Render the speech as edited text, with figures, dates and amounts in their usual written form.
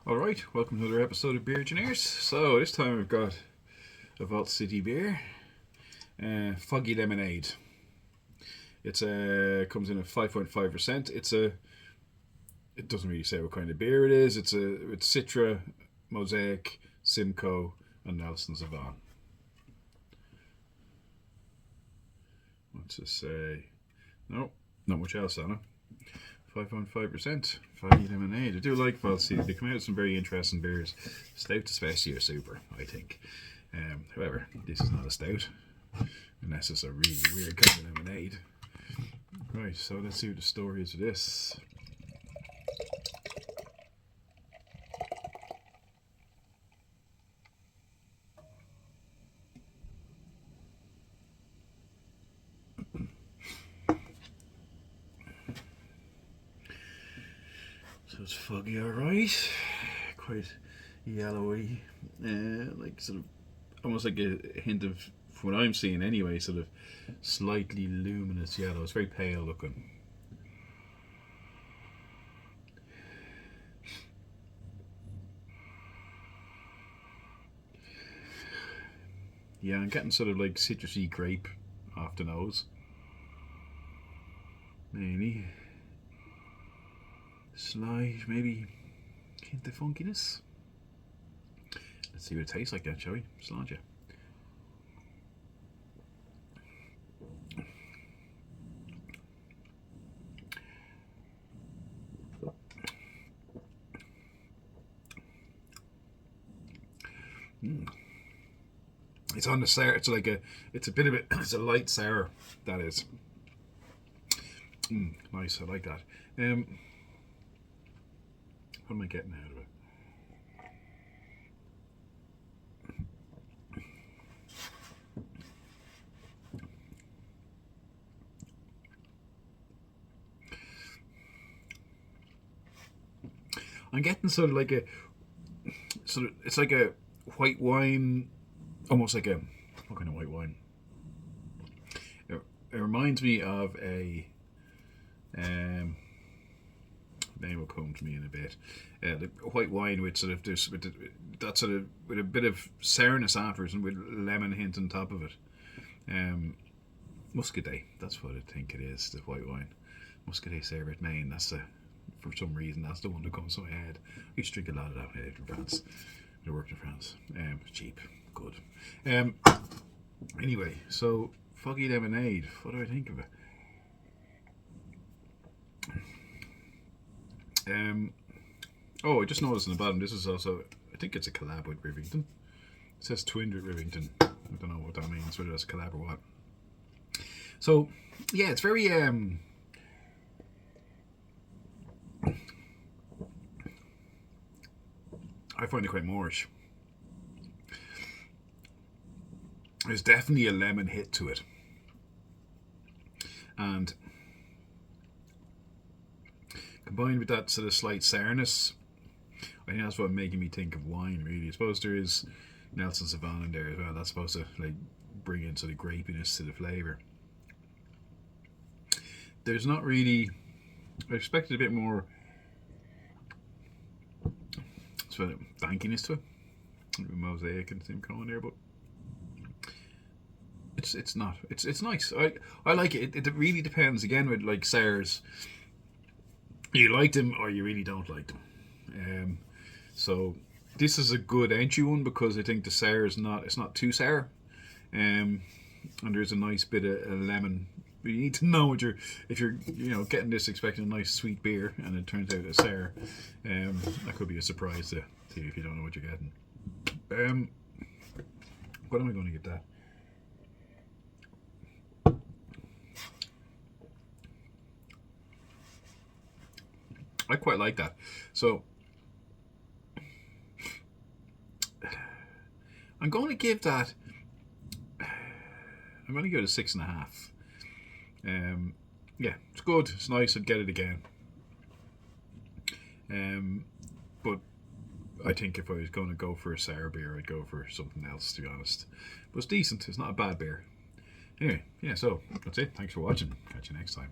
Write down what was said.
Alright, welcome to another episode of Beer-Gineers. So this time we've got a Vault City beer, Foggy Lemonade. It's comes in at 5.5%. It doesn't really say what kind of beer it is. It's Citra, Mosaic, Simcoe, and Nelson Sauvin. What's this say? No, not much else on it. 5.5%. Foggy Lemonade. I do like Vault City. They come out with some very interesting beers. Stout especially are super, I think. However, this is not a stout. Unless it's a really weird kind of lemonade. Right, so let's see what the story is of this. So it's foggy, alright. Quite yellowy. Like sort of almost like a hint of, from what I'm seeing anyway, sort of slightly luminous yellow. It's very pale looking. Yeah, I'm getting sort of like citrusy grape off the nose. Maybe. Slight, maybe hint of funkiness. Let's see what it tastes like then, shall we? Sláinte. It's on the sour. It's like it's a bit of it. It's a light sour. That is. Nice. I like that. What am I getting out of it? I'm getting sort of like it's like a white wine, almost like a, what kind of white wine? It reminds me of a, name will come to me in a bit. The white wine with sort of this, with that sort of, with a bit of sourness afterwards and with lemon hint on top of it. Muscadet, that's what I think it is. The white wine, Muscadet Sèvres Maine. That's the, for some reason, that's the one that comes to my head. I used to drink a lot of that when I lived in France. I worked in France. Cheap, good. Anyway, so Foggy Lemonade. What do I think of it? Oh, I just noticed in the bottom, this is also, I think it's a collab with Rivington. It says twinned with Rivington. I don't know what that means, whether that's a collab or what. So, yeah, it's very, I find it quite moorish. There's definitely a lemon hit to it. And combined with that sort of slight sourness, I think that's what's making me think of wine, really. I suppose there is Nelson Sauvin in there as well. That's supposed to like bring in sort of grapiness to the flavour. There's not really, I expected a bit more sort of dankiness to it. Mosaic and Simcoe in there, but it's not. It's nice. I like it. It really depends again with like sours. You like them or you really don't like them. So this is a good entry one because I think the sour is not. It's not too sour, and there's a nice bit of lemon. But you need to know what if you're getting this expecting a nice sweet beer and it turns out a sour. That could be a surprise to you if you don't know what you're getting. What am I going to get that? I quite like that. So I'm going to give that. I'm going to give it a 6.5. Yeah, it's good. It's nice. I'd get it again. But I think if I was going to go for a sour beer, I'd go for something else, to be honest. But it's decent. It's not a bad beer. Anyway, yeah, so that's it. Thanks for watching. Catch you next time.